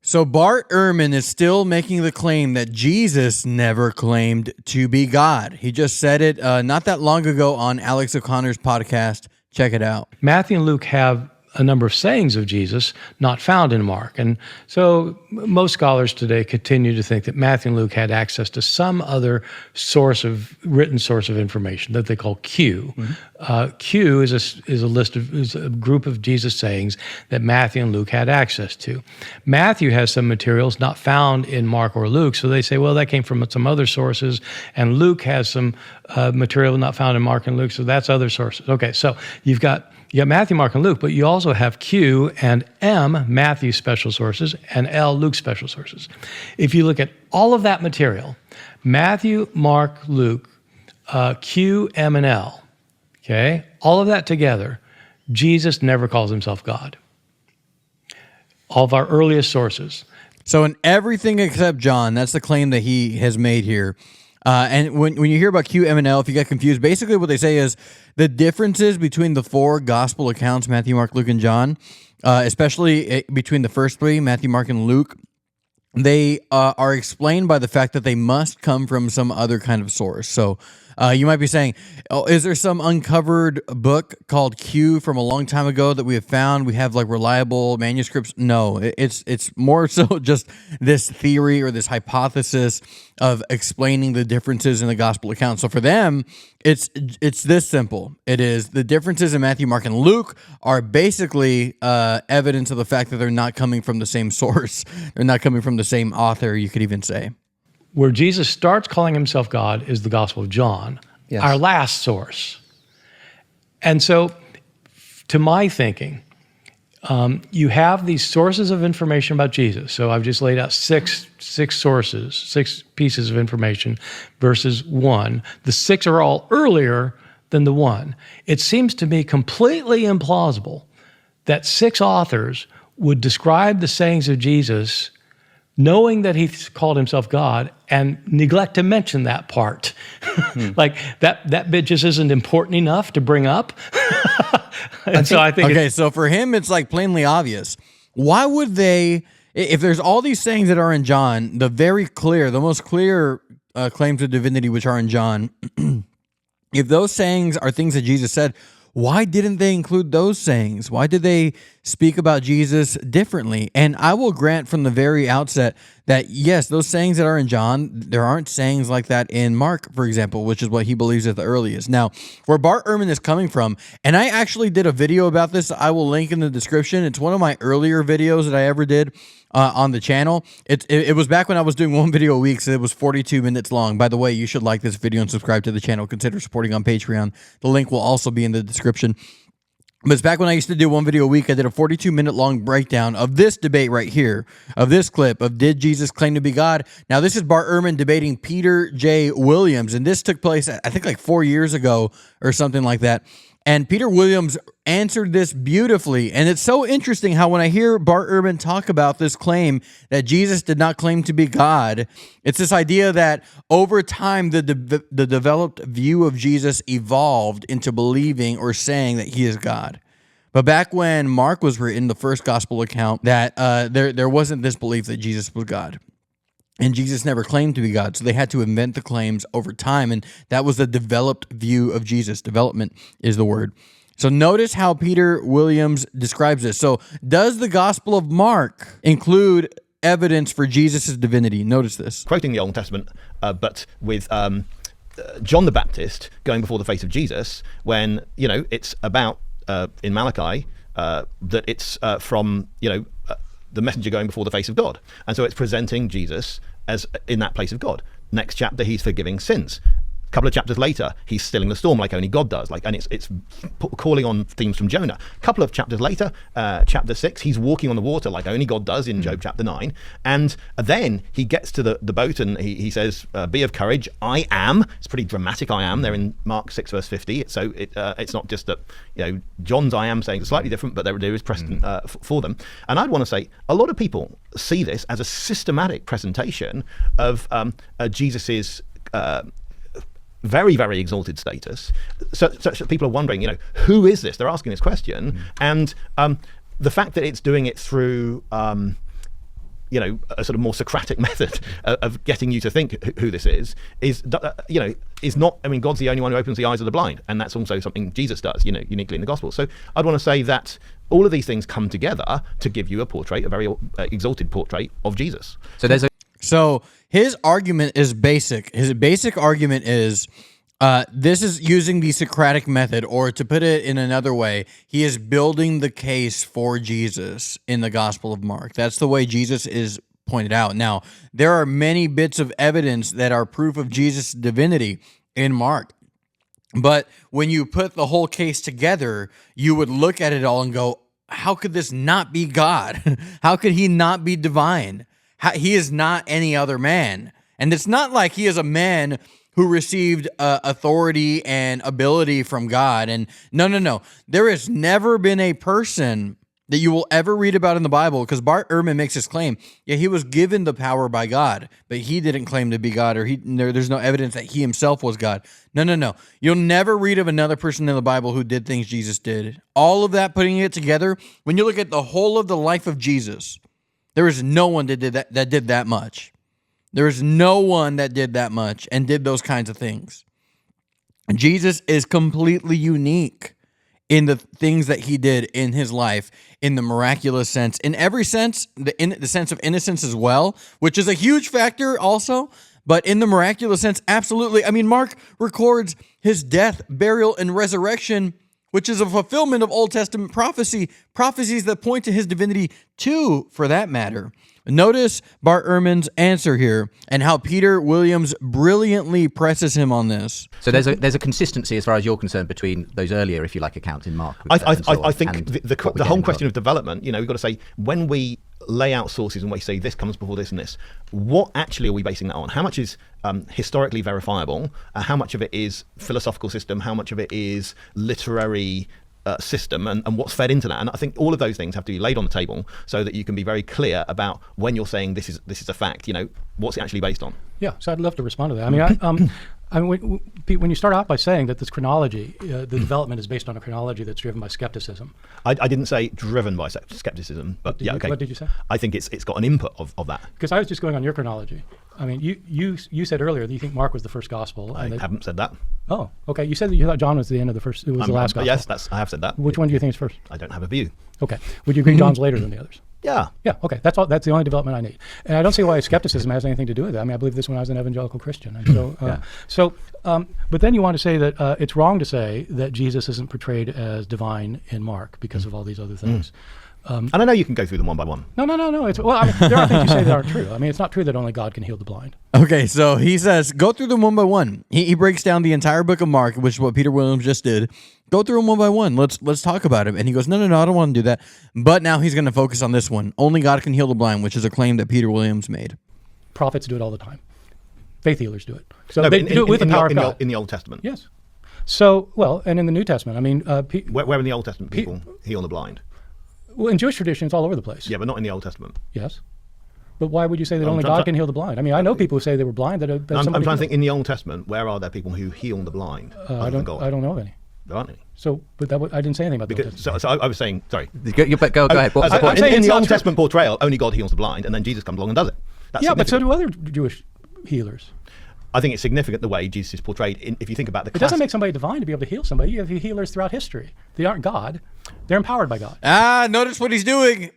So Bart Ehrman is still making the claim that Jesus never claimed to be God. He just said it not that long ago on Alex O'Connor's podcast. Check it out. Matthew and Luke have a number of sayings of Jesus not found in Mark. And so most scholars today continue to think that Matthew and Luke had access to some other written source of information that they call Q. Q is a group of Jesus sayings that Matthew and Luke had access to. Matthew has some materials not found in Mark or Luke, so they say, well, that came from some other sources, and Luke has some material not found in Mark and Luke, so that's other sources. Okay, so you got Matthew, Mark, and Luke, but you also have Q and M, Matthew's special sources, and L, Luke's special sources. If you look at all of that material, Matthew, Mark, Luke, Q, M, and L, okay, all of that together, Jesus never calls himself God. All of our earliest sources. So in everything except John, that's the claim that he has made here. And when you hear about Q, M, and L, if you get confused, basically what they say is the differences between the four gospel accounts, Matthew, Mark, Luke, and John, especially between the first three, Matthew, Mark, and Luke, they are explained by the fact that they must come from some other kind of source. So you might be saying, oh, is there some uncovered book called Q from a long time ago that we have found? We have like reliable manuscripts? No, it's more so just this theory or this hypothesis of explaining the differences in the gospel account. So for them, it's this simple. It is the differences in Matthew, Mark, and Luke are basically evidence of the fact that they're not coming from the same source. They're not coming from the same author, you could even say. Where Jesus starts calling himself God is the Gospel of John, yes, our last source. And so, to my thinking, you have these sources of information about Jesus. So I've just laid out six sources, 6 pieces of information versus 1. The 6 are all earlier than the 1. It seems to me completely implausible that 6 authors would describe the sayings of Jesus knowing that he called himself God and neglect to mention that part. Like that bit just isn't important enough to bring up. So I think okay, so for him, it's like plainly obvious. Why would they, if there's all these sayings that are in John, the most clear claims of divinity which are in John, if those sayings are things that Jesus said, why didn't they include those sayings? Why did they speak about Jesus differently? And I will grant from the very outset that, yes, those sayings that are in John, there aren't sayings like that in Mark, for example, which is what he believes at the earliest. Now, where Bart Ehrman is coming from, and I actually did a video about this, I will link in the description. It's one of my earlier videos that I ever did on the channel. It was back when I was doing one video a week, so it was 42 minutes long. By the way, you should like this video and subscribe to the channel. Consider supporting on Patreon. The link will also be in the description. But it's back when I used to do one video a week. I did a 42-minute long breakdown of this debate right here, of this clip of did Jesus claim to be God? Now, this is Bart Ehrman debating Peter J. Williams, and this took place, I think, like 4 years ago or something like that. And Peter Williams answered this beautifully. And it's so interesting how when I hear Bart Ehrman talk about this claim that Jesus did not claim to be God, it's this idea that over time the developed view of Jesus evolved into believing or saying that he is God. But back when Mark was written, the first gospel account, that there wasn't this belief that Jesus was God. And Jesus never claimed to be God, so they had to invent the claims over time, and that was the developed view of Jesus. Development is the word. So notice how Peter Williams describes this. So does the Gospel of Mark include evidence for Jesus' divinity? Notice this. Quoting the Old Testament, but with John the Baptist going before the face of Jesus, when, it's about, in Malachi, that it's from, the messenger going before the face of God. And so it's presenting Jesus as in that place of God. Next chapter, he's forgiving sins. A couple of chapters later, he's stilling the storm like only God does. And it's calling on themes from Jonah. A couple of chapters later, chapter 6, he's walking on the water like only God does in Job chapter 9. And then he gets to the boat and he says, be of courage, I am. It's pretty dramatic, I am. They're in Mark 6 verse 50. So it's not just that, John's I am saying it's slightly different, but there is precedent for them. And I'd want to say a lot of people see this as a systematic presentation of Jesus's very, very exalted status, such that people are wondering, who is this? They're asking this question, and the fact that it's doing it through a sort of more Socratic method of getting you to think who this is not. I mean, God's the only one who opens the eyes of the blind, and that's also something Jesus does, uniquely in the gospel. So I'd want to say that all of these things come together to give you a very exalted portrait of Jesus. So his argument is basic. His basic argument is this is using the Socratic method, or to put it in another way, he is building the case for Jesus in the Gospel of Mark. That's the way Jesus is pointed out. Now, there are many bits of evidence that are proof of Jesus' divinity in Mark. But when you put the whole case together, you would look at it all and go, how could this not be God? How could he not be divine? He is not any other man. And it's not like he is a man who received authority and ability from God. And no. There has never been a person that you will ever read about in the Bible, because Bart Ehrman makes this claim. Yeah, he was given the power by God, but he didn't claim to be God, or there's no evidence that he himself was God. No. You'll never read of another person in the Bible who did things Jesus did. All of that, putting it together, when you look at the whole of the life of Jesus, there is no one that did that much. There is no one that did that much and did those kinds of things. Jesus is completely unique in the things that he did in his life, in the miraculous sense, in every sense, the sense of innocence as well, which is a huge factor also, but in the miraculous sense, absolutely. I mean, Mark records his death, burial, and resurrection, which is a fulfillment of Old Testament prophecies that point to his divinity too, for that matter. Notice Bart Ehrman's answer here and how Peter Williams brilliantly presses him on this. So there's a consistency as far as you're concerned between those earlier, if you like, accounts in Mark. I think the whole question of development, we've got to say, when we lay out sources and we say this comes before this and this, what actually are we basing that on? How much is historically verifiable? How much of it is philosophical system? How much of it is literary system, and what's fed into that? And I think all of those things have to be laid on the table so that you can be very clear about when you're saying this is a fact, what's it actually based on. Yeah, so I'd love to respond to that. I mean, Pete, when you start out by saying that this chronology, the development is based on a chronology that's driven by skepticism. I didn't say driven by skepticism, but okay. What did you say? I think it's got an input of that. Because I was just going on your chronology. I mean, you said earlier that you think Mark was the first gospel. I haven't said that. Oh, okay. You said that you thought John was the end of the first. It was the last gospel. Yes, I have said that. Which one do you think is first? I don't have a view. Okay. Would you agree John's later than the others? Yeah. Yeah. Okay. That's all. That's the only development I need, and I don't see why skepticism has anything to do with that. I mean, I believe this when I was an evangelical Christian, and so, but then you want to say that it's wrong to say that Jesus isn't portrayed as divine in Mark because of all these other things. And I know you can go through them one by one. No. There are things you say that aren't true. I mean, it's not true that only God can heal the blind. Okay, so he says, go through them one by one. He breaks down the entire book of Mark, which is what Peter Williams just did. Go through them one by one. Let's talk about him. And he goes, no, I don't want to do that. But now he's going to focus on this one. Only God can heal the blind, which is a claim that Peter Williams made. Prophets do it all the time. Faith healers do it. So they do it with the power of God. In the Old Testament. Yes. So, and in the New Testament, I mean, where in the Old Testament people heal the blind? Well, in Jewish tradition, it's all over the place. Yeah, but not in the Old Testament. Yes. But why would you say that only God can heal the blind? I mean, I know people who say they were blind. I'm trying to think, in the Old Testament, where are there people who heal the blind? I don't know of any. There aren't any. So, but I didn't say anything about the Old Testament. So I was saying, sorry. Go ahead. I'm saying in the Old Testament portrayal, only God heals the blind, and then Jesus comes along and does it. But so do other Jewish healers. I think it's significant the way Jesus is portrayed. If you think about the it doesn't make somebody divine to be able to heal somebody. You have healers throughout history. They aren't God. They're empowered by God. Notice what he's doing.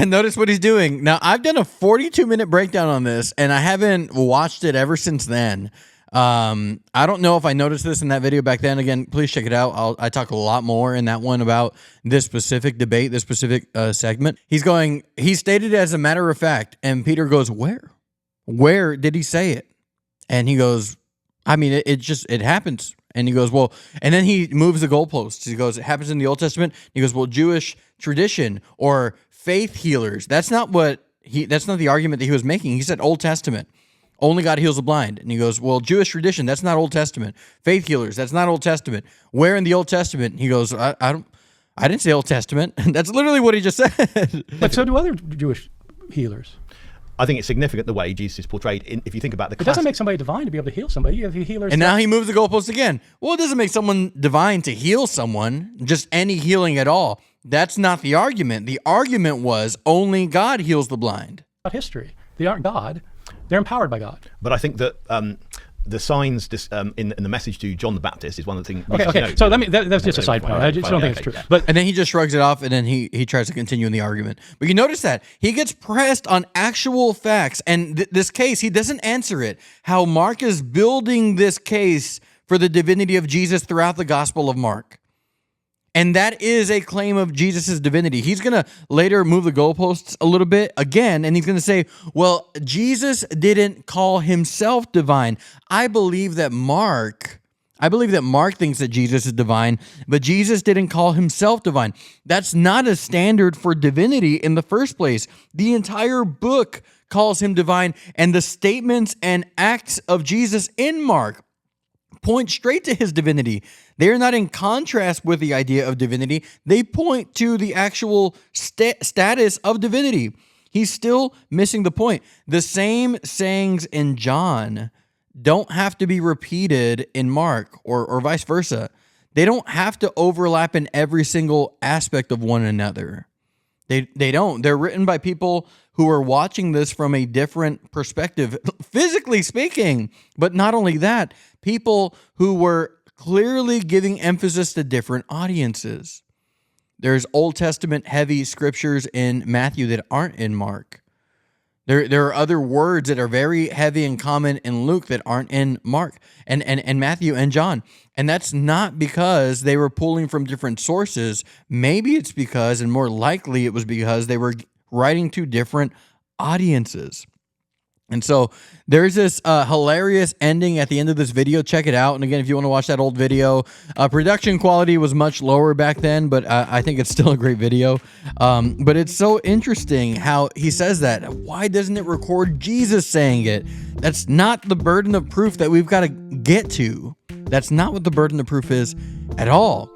Notice what he's doing. Now, I've done a 42-minute breakdown on this, and I haven't watched it ever since then. I don't know if I noticed this in that video back then. Again, please check it out. I talk a lot more in that one about this specific debate, this specific segment. He stated it as a matter of fact, and Peter goes, where? Where did he say it? And he goes, I mean, it happens. And he goes, well, and then he moves the goalposts. He goes, it happens in the Old Testament. He goes, well, Jewish tradition or faith healers. That's not the argument that he was making. He said Old Testament. Only God heals the blind. And he goes, well, Jewish tradition, that's not Old Testament. Faith healers, that's not Old Testament. Where in the Old Testament? He goes, I didn't say Old Testament. That's literally what he just said. But so do other Jewish healers. I think it's significant the way Jesus is portrayed. If you think about it doesn't make somebody divine to be able to heal somebody. You have healers. And now he moves the goalpost again. Well, it doesn't make someone divine to heal someone, just any healing at all. That's not the argument. The argument was only God heals the blind. throughout history. They aren't God. They're empowered by God. But I think that the signs in the message to John the Baptist is one of the things. Okay. So that's just a side point. I just don't think it's true. But And then he just shrugs it off, and then he tries to continue in the argument. But you notice that he gets pressed on actual facts, and this case, he doesn't answer it. How Mark is building this case for the divinity of Jesus throughout the Gospel of Mark. And that is a claim of Jesus' divinity. He's going to later move the goalposts a little bit again, and he's going to say, well, Jesus didn't call himself divine. I believe that Mark thinks that Jesus is divine, but Jesus didn't call himself divine. That's not a standard for divinity in the first place. The entire book calls him divine, and the statements and acts of Jesus in Mark point straight to his divinity. They are not in contrast with the idea of divinity. They point to the actual status of divinity. He's still missing the point. The same sayings in John don't have to be repeated in Mark or vice versa. They don't have to overlap in every single aspect of one another. They don't. They're written by people who are watching this from a different perspective, physically speaking. But not only that, people who were clearly giving emphasis to different audiences. There's Old Testament heavy scriptures in Matthew that aren't in Mark. There are other words that are very heavy and common in Luke that aren't in Mark and Matthew and John. And that's not because they were pulling from different sources. Maybe it's because, and more likely it was because they were writing to different audiences. And so there's this hilarious ending at the end of this video. Check it out. And again, if you want to watch that old video, production quality was much lower back then, but I think it's still a great video. But it's so interesting how he says that. Why doesn't it record Jesus saying it? That's not the burden of proof that we've got to get to. That's not what the burden of proof is at all.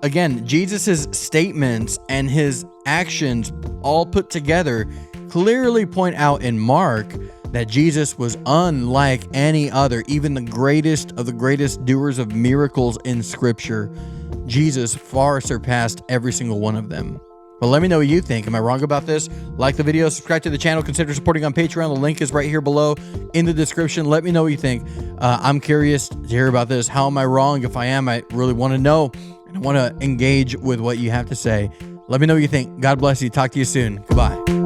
Again, Jesus's statements and his actions all put together clearly point out in Mark that Jesus was unlike any other, even the greatest of the greatest doers of miracles in Scripture. Jesus far surpassed every single one of them. Well, let me know what you think. Am I wrong about this? Like the video, subscribe to the channel, consider supporting on Patreon. The link is right here below in the description. Let me know what you think. I'm curious to hear about this. How am I wrong? If I am, I really want to know, and I want to engage with what you have to say. Let me know what you think. God bless you. Talk to you soon. Goodbye.